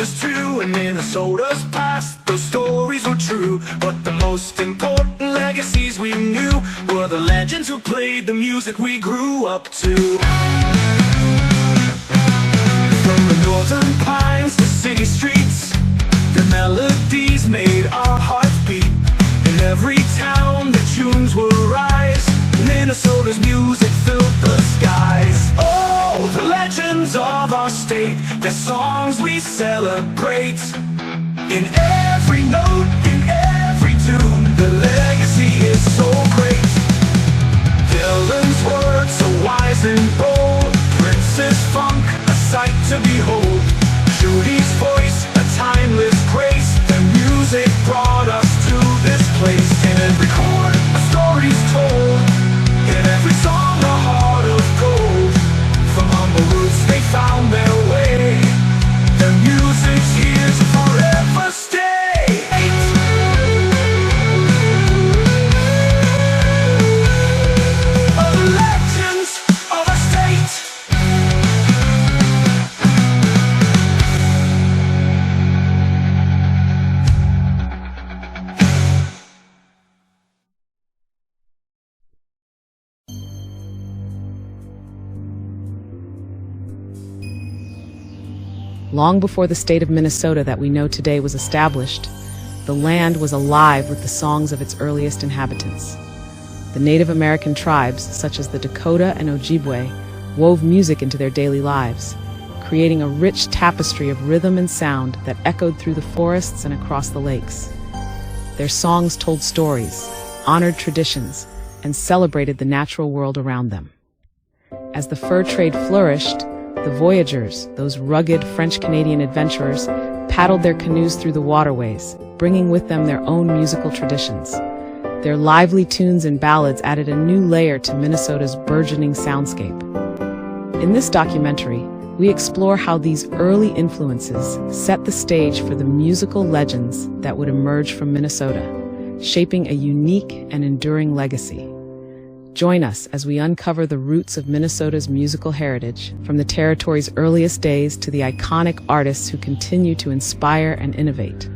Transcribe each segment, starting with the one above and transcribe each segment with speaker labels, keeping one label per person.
Speaker 1: is true, and Minnesota's past, those stories were true. But the most important legacies we knew were the legends who played the music we grew up to. From the northern pines to city streets, the melodies made our hearts beat. In every town the tunes will rise, Minnesota's music filled the skies. Oh, the legends of our state, the songs we celebrate. In every note, in every tune, the legacy is so great. Dylan's words so wise and bold, Prince's funk a sight to behold, Judy's voice a timeless grace. The music brought us to this place. In every chord a story's told, in every song a heart of gold. From humble roots they found their way, the music's here to forever stay. Of the legends of our state.
Speaker 2: Long before the state of Minnesota that we know today was established, the land was alive with the songs of its earliest inhabitants. The Native American tribes, such as the Dakota and Ojibwe, wove music into their daily lives, creating a rich tapestry of rhythm and sound that echoed through the forests and across the lakes. Their songs told stories, honored traditions, and celebrated the natural world around them. As the fur trade flourished, the voyageurs, those rugged French-Canadian adventurers, paddled their canoes through the waterways, bringing with them their own musical traditions. Their lively tunes and ballads added a new layer to Minnesota's burgeoning soundscape. In this documentary, we explore how these early influences set the stage for the musical legends that would emerge from Minnesota, shaping a unique and enduring legacy. Join us as we uncover the roots of Minnesota's musical heritage, from the territory's earliest days to the iconic artists who continue to inspire and innovate.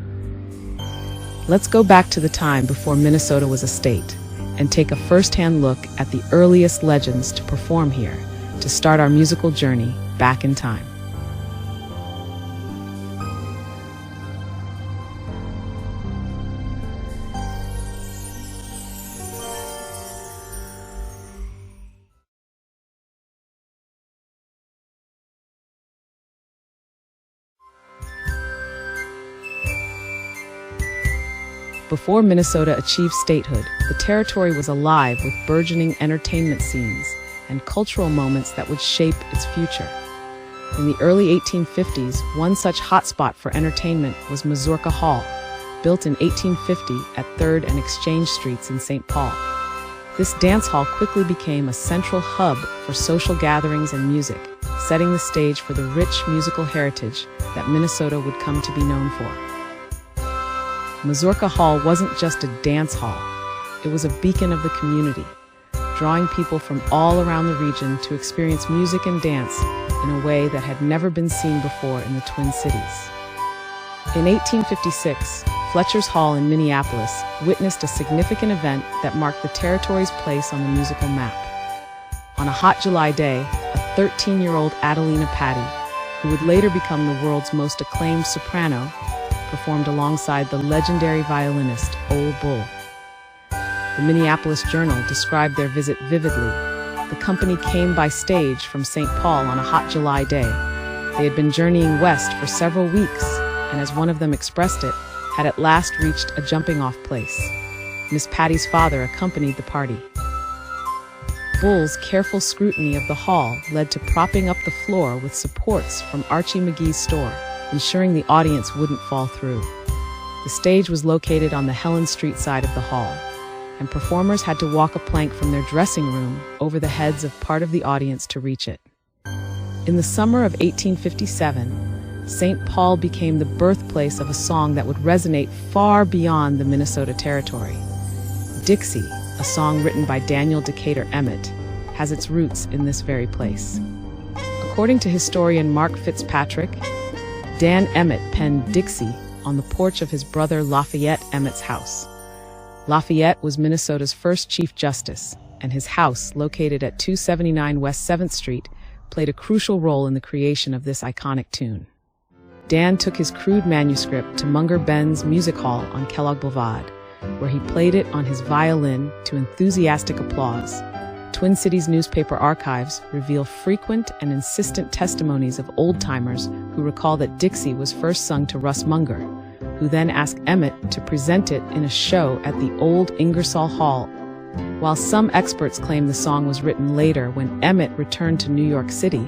Speaker 2: Let's go back to the time before Minnesota was a state and take a first-hand look at the earliest legends to perform here, to start our musical journey back in time. Before Minnesota achieved statehood, the territory was alive with burgeoning entertainment scenes and cultural moments that would shape its future. In the early 1850s, one such hotspot for entertainment was Mazurka Hall, built in 1850 at 3rd and Exchange Streets in St. Paul. This dance hall quickly became a central hub for social gatherings and music, setting the stage for the rich musical heritage that Minnesota would come to be known for. Mazurka Hall wasn't just a dance hall, it was a beacon of the community, drawing people from all around the region to experience music and dance in a way that had never been seen before in the Twin Cities. In 1856, Fletcher's Hall in Minneapolis witnessed a significant event that marked the territory's place on the musical map. On a hot July day, a 13-year-old Adelina Patti, who would later become the world's most acclaimed soprano, performed alongside the legendary violinist Ole Bull. The Minneapolis Journal described their visit vividly. The company came by stage from St. Paul on a hot July day. They had been journeying west for several weeks, and as one of them expressed it, had at last reached a jumping-off place. Miss Patti's father accompanied the party. Bull's careful scrutiny of the hall led to propping up the floor with supports from Archie McGee's store, ensuring the audience wouldn't fall through. The stage was located on the Helen Street side of the hall, and performers had to walk a plank from their dressing room over the heads of part of the audience to reach it. In the summer of 1857, St. Paul became the birthplace of a song that would resonate far beyond the Minnesota territory. Dixie, a song written by Daniel Decatur Emmett, has its roots in this very place. According to historian Mark Fitzpatrick, Dan Emmett penned Dixie on the porch of his brother Lafayette Emmett's house. Lafayette was Minnesota's first Chief Justice, and his house, located at 279 West 7th Street, played a crucial role in the creation of this iconic tune. Dan took his crude manuscript to Munger Ben's Music Hall on Kellogg Boulevard, where he played it on his violin to enthusiastic applause. Twin Cities newspaper archives reveal frequent and insistent testimonies of old-timers who recall that Dixie was first sung to Russ Munger, who then asked Emmett to present it in a show at the old Ingersoll Hall. While some experts claim the song was written later when Emmett returned to New York City,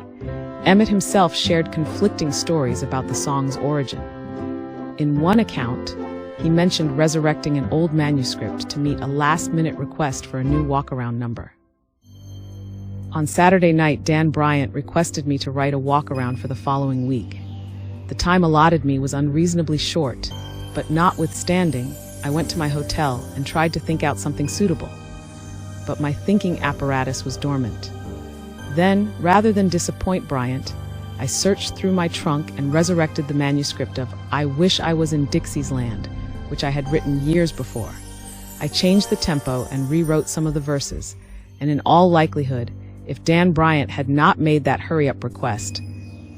Speaker 2: Emmett himself shared conflicting stories about the song's origin. In one account, he mentioned resurrecting an old manuscript to meet a last-minute request for a new walk-around number. On Saturday night, Dan Bryant requested me to write a walk-around for the following week. The time allotted me was unreasonably short, but notwithstanding, I went to my hotel and tried to think out something suitable. But my thinking apparatus was dormant. Then, rather than disappoint Bryant, I searched through my trunk and resurrected the manuscript of I Wish I Was in Dixie's Land, which I had written years before. I changed the tempo and rewrote some of the verses, and in all likelihood, if Dan Bryant had not made that hurry-up request,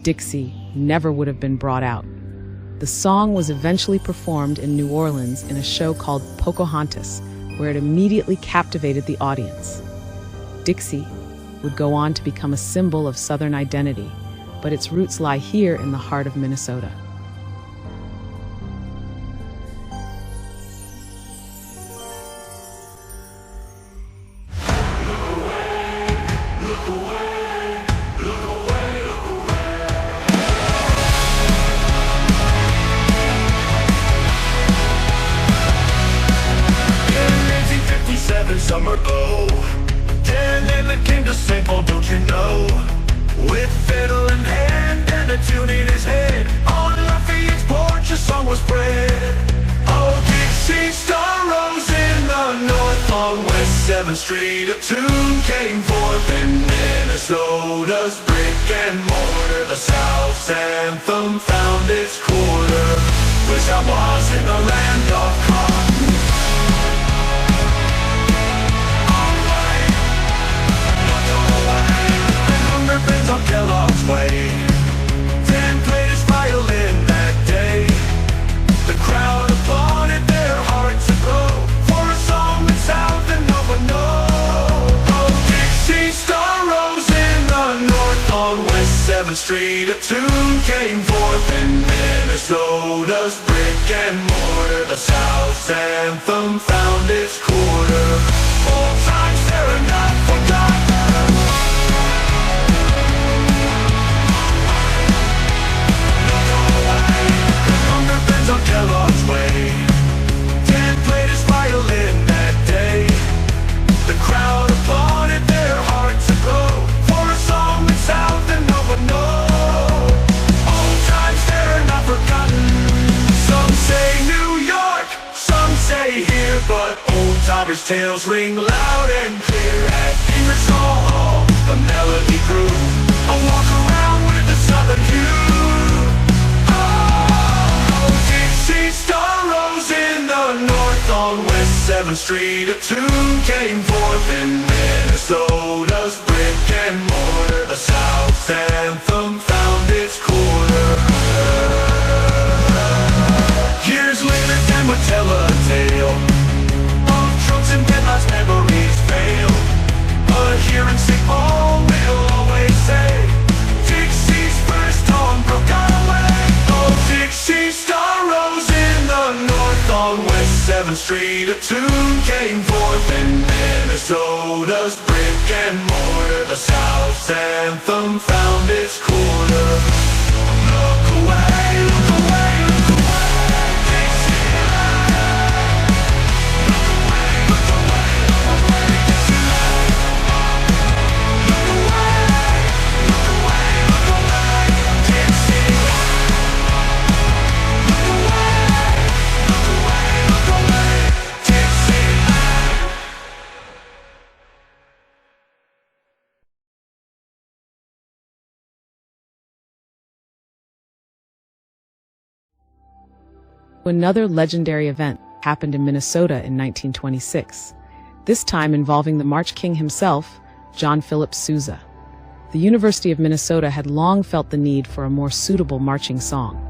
Speaker 2: Dixie never would have been brought out. The song was eventually performed in New Orleans in a show called Pocahontas, where it immediately captivated the audience. Dixie would go on to become a symbol of Southern identity, but its roots lie here in the heart of Minnesota.
Speaker 1: Summer glow, Dan Emmett came to St. Paul, don't you know? With fiddle in hand and a tune in his head, on Lafayette's porch a song was bred. Oh, Dixie star rose in the north on West 7th Street. A tune came forth in Minnesota's brick and mortar. The South's anthem found its quarter. Wish I was in the land of cotton. On Kellogg's way, Dan played his violin that day. The crowd applauded, their hearts aglow, for a song that's South and no one knows. Oh, Dixie star rose in the north on West 7th Street. A tune came forth in Minnesota's brick and mortar. The South's anthem found its quarter. Old times, they're not forgotten. On Kellogg's way, Dan played his violin that day. The crowd applauded, their hearts aglow, for a song that's South and no one knows. Old times, they're not forgotten. Some say New York, some say here, but old timers' tales ring loud and clear. At Ingersoll Hall, the melody grew, a walk around with the Southern hue. Star rose in the north on West 7th Street. A tune came forth in Minnesota's brick and mortar. The South's anthem found its quarter. Years later, Dan would tell a tale of trucks and deadlines, memories fail. But here in St. Paul, we'll always say Dixie's first home broke away. Oh, Dixie star rose in the north on West 7th Street. A tune came forth in Minnesota's brick and mortar. The South's anthem found its quarter. Look away, look away.
Speaker 2: Another legendary event happened in Minnesota in 1926, this time involving the March King himself, John Philip Sousa. The University of Minnesota had long felt the need for a more suitable marching song.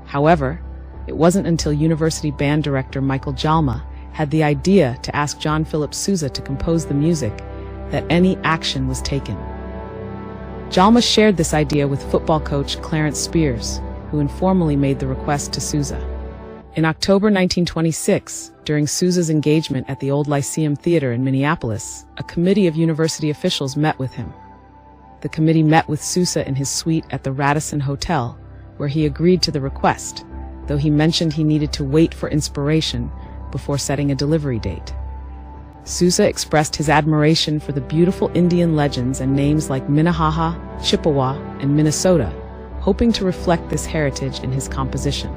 Speaker 2: However, it wasn't until university band director Michael Jalma had the idea to ask John Philip Sousa to compose the music that any action was taken. Jalma shared this idea with football coach Clarence Spears, who informally made the request to Sousa. In October 1926, during Sousa's engagement at the Old Lyceum Theater in Minneapolis, a committee of university officials met with him. The committee met with Sousa in his suite at the Radisson Hotel, where he agreed to the request, though he mentioned he needed to wait for inspiration before setting a delivery date. Sousa expressed his admiration for the beautiful Indian legends and names like Minnehaha, Chippewa, and Minnesota, hoping to reflect this heritage in his composition.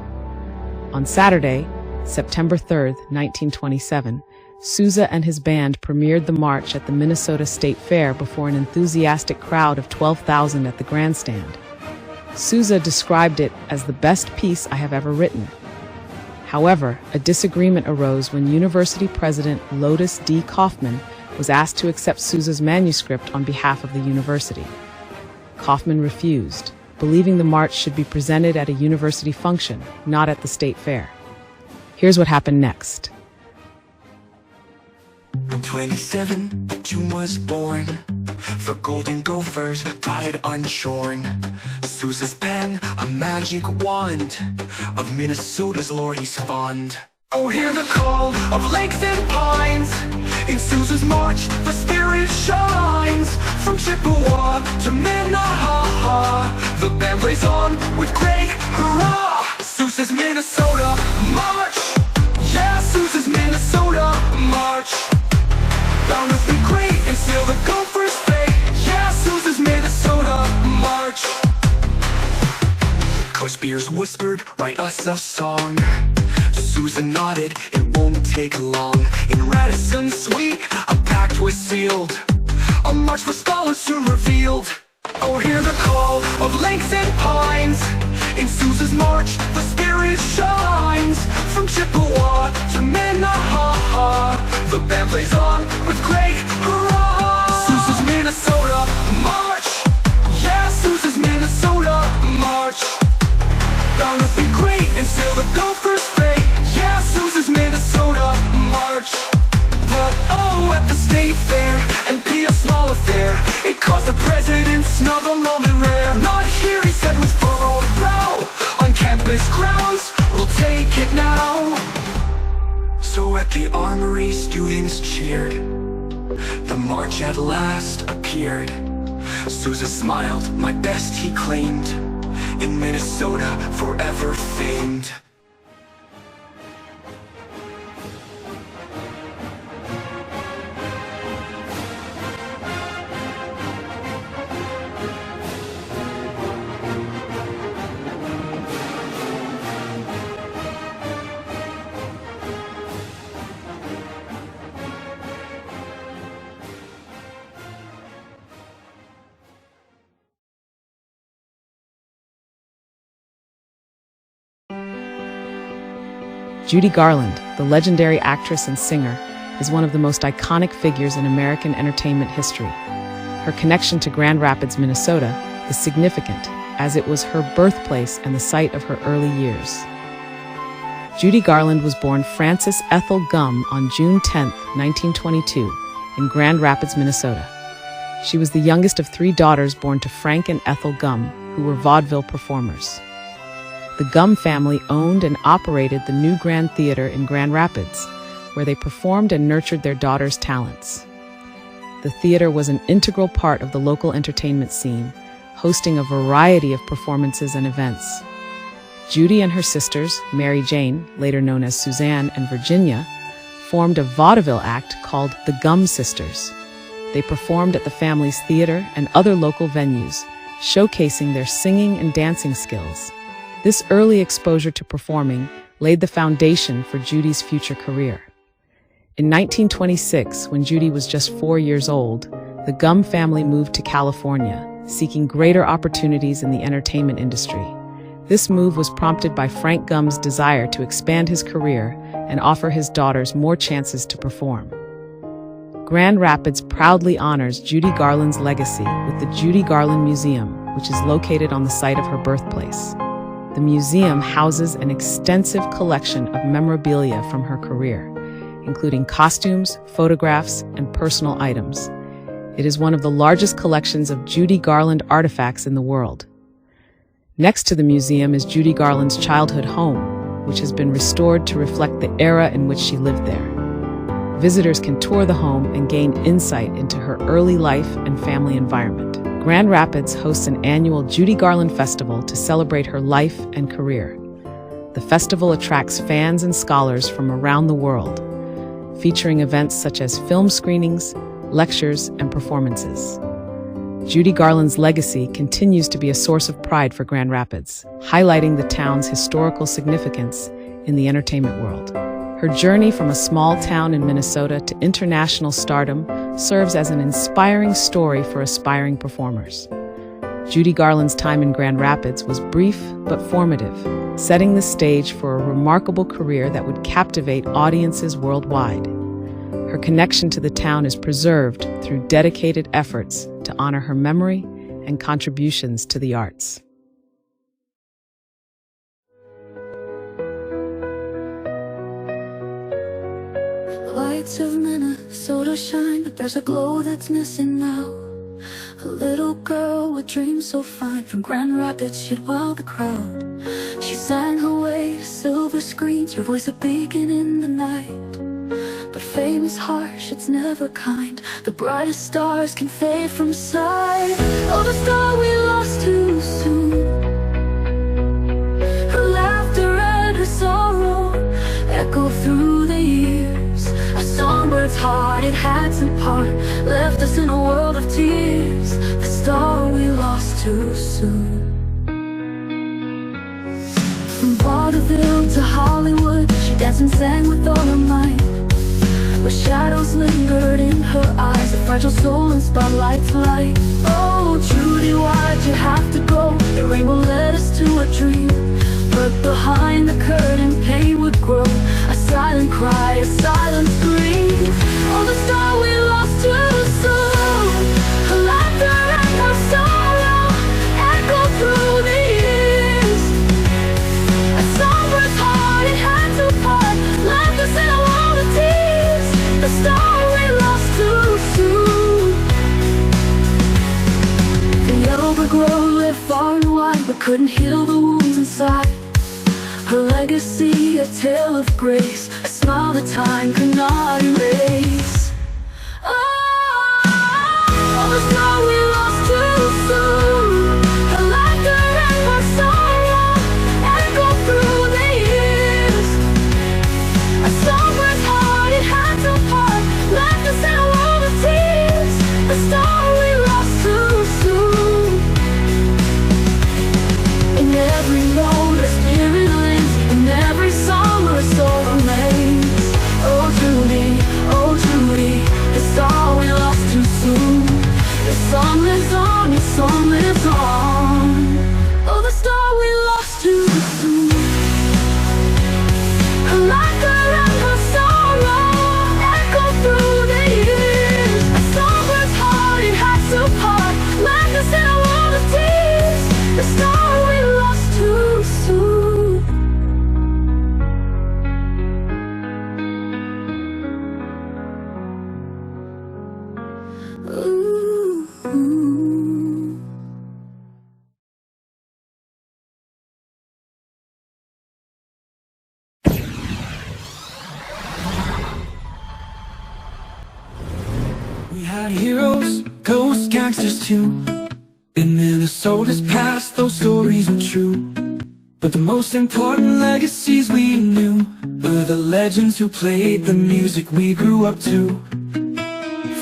Speaker 2: On Saturday, September 3, 1927, Sousa and his band premiered the march at the Minnesota State Fair before an enthusiastic crowd of 12,000 at the grandstand. Sousa described it as the best piece I have ever written. However, a disagreement arose when University President Lotus D. Kaufman was asked to accept Sousa's manuscript on behalf of the university. Kaufman refused, believing the march should be presented at a university function, not at the state fair. Here's what happened next.
Speaker 1: 27, June was born. The golden gophers, pride unshorn. Sousa's pen, a magic wand. Of Minnesota's lore he's fond. Oh, hear the call of lakes and pines. In Sousa's march, the spirit shines. From Chippewa to Minnehaha, the band plays on with great hurrah. Sousa's Minnesota march. Yeah, Sousa's Minnesota march. Bound to be great and seal the Gophers' fate. Yeah, Sousa's Minnesota march. Coach Spears whispered, write us a song. Sousa nodded, it won't take long. In Radisson's suite, a pact was sealed. A march for scholars soon revealed. Oh, hear the call of lakes and pines. In Sousa's march, the spirit shines. From Chippewa to Minnehaha, the band plays on with great hurrah. Sousa's Minnesota march. Yeah, Sousa's Minnesota march. Bound to be great and seal the Gophers' fate. Yeah, Sousa's Minnesota march. But oh, at the state fair, and be a small affair, it caused the president snub a moment rare. Not here, he said with furrowed brow. On campus grounds, we'll take it now. So at the armory, students cheered. The march at last appeared. Sousa smiled, my best he claimed. In Minnesota, forever famed.
Speaker 2: Judy Garland, the legendary actress and singer, is one of the most iconic figures in American entertainment history. Her connection to Grand Rapids, Minnesota, is significant, as it was her birthplace and the site of her early years. Judy Garland was born Frances Ethel Gumm on June 10, 1922, in Grand Rapids, Minnesota. She was the youngest of 3 daughters born to Frank and Ethel Gumm, who were vaudeville performers. The Gumm family owned and operated the New Grand Theater in Grand Rapids, where they performed and nurtured their daughters' talents. The theater was an integral part of the local entertainment scene, hosting a variety of performances and events. Judy and her sisters, Mary Jane, later known as Suzanne, and Virginia, formed a vaudeville act called the Gumm Sisters. They performed at the family's theater and other local venues, showcasing their singing and dancing skills. This early exposure to performing laid the foundation for Judy's future career. In 1926, when Judy was just 4 years old, the Gumm family moved to California, seeking greater opportunities in the entertainment industry. This move was prompted by Frank Gumb's desire to expand his career and offer his daughters more chances to perform. Grand Rapids proudly honors Judy Garland's legacy with the Judy Garland Museum, which is located on the site of her birthplace. The museum houses an extensive collection of memorabilia from her career, including costumes, photographs, and personal items. It is one of the largest collections of Judy Garland artifacts in the world. Next to the museum is Judy Garland's childhood home, which has been restored to reflect the era in which she lived there. Visitors can tour the home and gain insight into her early life and family environment. Grand Rapids hosts an annual Judy Garland Festival to celebrate her life and career. The festival attracts fans and scholars from around the world, featuring events such as film screenings, lectures, and performances. Judy Garland's legacy continues to be a source of pride for Grand Rapids, highlighting the town's historical significance in the entertainment world. Her journey from a small town in Minnesota to international stardom serves as an inspiring story for aspiring performers. Judy Garland's time in Grand Rapids was brief but formative, setting the stage for a remarkable career that would captivate audiences worldwide. Her connection to the town is preserved through dedicated efforts to honor her memory and contributions to the arts.
Speaker 3: Lights of Minnesota shine, but there's a glow that's missing now. A little girl with dreams so fine, from Grand Rapids she'd wow the crowd. She sang her way to silver screens, her voice a beacon in the night. But fame is harsh, it's never kind. The brightest stars can fade from sight. Oh, the star we lost too soon. Her laughter and her sorrow echo through the years. A songbird's heart, it had some part, left us in a world of tears. The star we lost too soon. From vaudeville to Hollywood, she danced and sang with all her might. But shadows lingered in her eyes, a fragile soul in spotlight's light. Oh, Judy, why'd you have to go? The rainbow led us to a dream, but behind the curtain pain would grow. A silent cry, a silent scream. Oh, the star we lost too soon. Her laughter and her sorrow echo through the years. A songbird heart, it had to part, left us in a world of tears. The star we lost too soon. The yellow brick road led far and wide, but couldn't heal the wounds inside. Her legacy, a tale of grace, a smile that time could not erase. Oh, the star we lost too soon. Her laughter and her sorrow echo through the years. A songbird heart, it had to part, left us in a world of tears. The star we lost too soon. In every note, a spirit lives, in every song, her soul remains. Oh Judy, the star we lost too soon. The song lives on, the song lives on. Oh, the star we lost too soon. Her laughter and her sorrow echo through the years. A songbird's heart, it had to part, left us in a world of tears. The star we lost too soon. Ooh.
Speaker 1: We had heroes, ghosts, gangsters too. In Minnesota's past, those stories were true. But the most important legacies we knew were the legends who played the music we grew up to.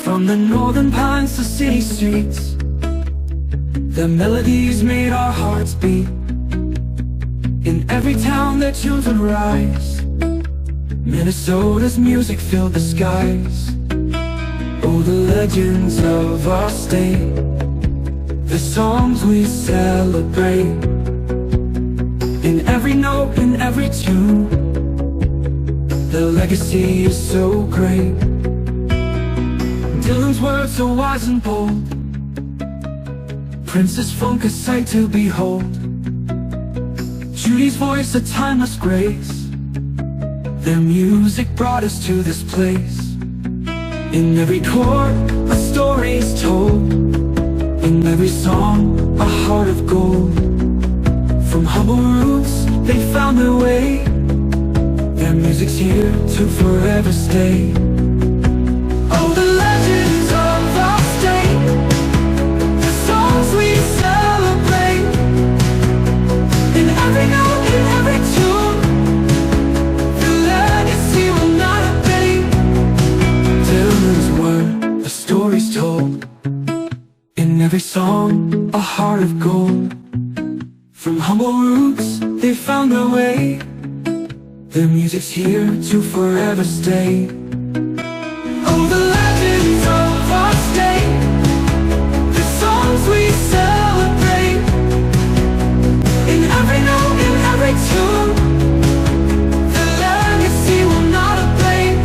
Speaker 1: From the northern pines to city streets, their melodies made our hearts beat. In every town their tunes would rise. Minnesota's music filled the skies. Oh, the legends of our state, the songs we celebrate. In every note, in every tune, the legacy is so great. Dylan's words so wise and bold, Prince's funk a sight to behold, Judy's voice a timeless grace. Their music brought us to this place. In every chord, a story's told. In every song, a heart of gold. From humble roots, they found their way. Their music's here to forever stay. Oh, the legends of our state, the songs we celebrate. In every note, in every tune, the legacy will not abate. Dylan's word, the story's told. In every song, a heart of gold. From humble roots, they found their way. Their music's here to forever stay. Oh, the legends of our state, the songs we celebrate. In every note, in every tune, the legacy will not abate.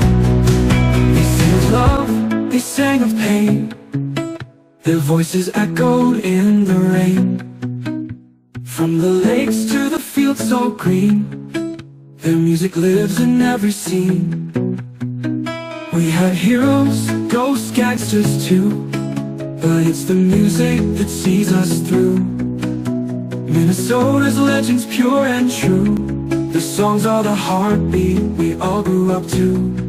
Speaker 1: They sang of love, they sang of pain. Their voices echoed in the rain. From the lakes to the fields so green, their music lives in every scene. We had heroes, ghosts, gangsters too, but it's the music that sees us through. Minnesota's legends pure and true. The songs are the heartbeat we all grew up to.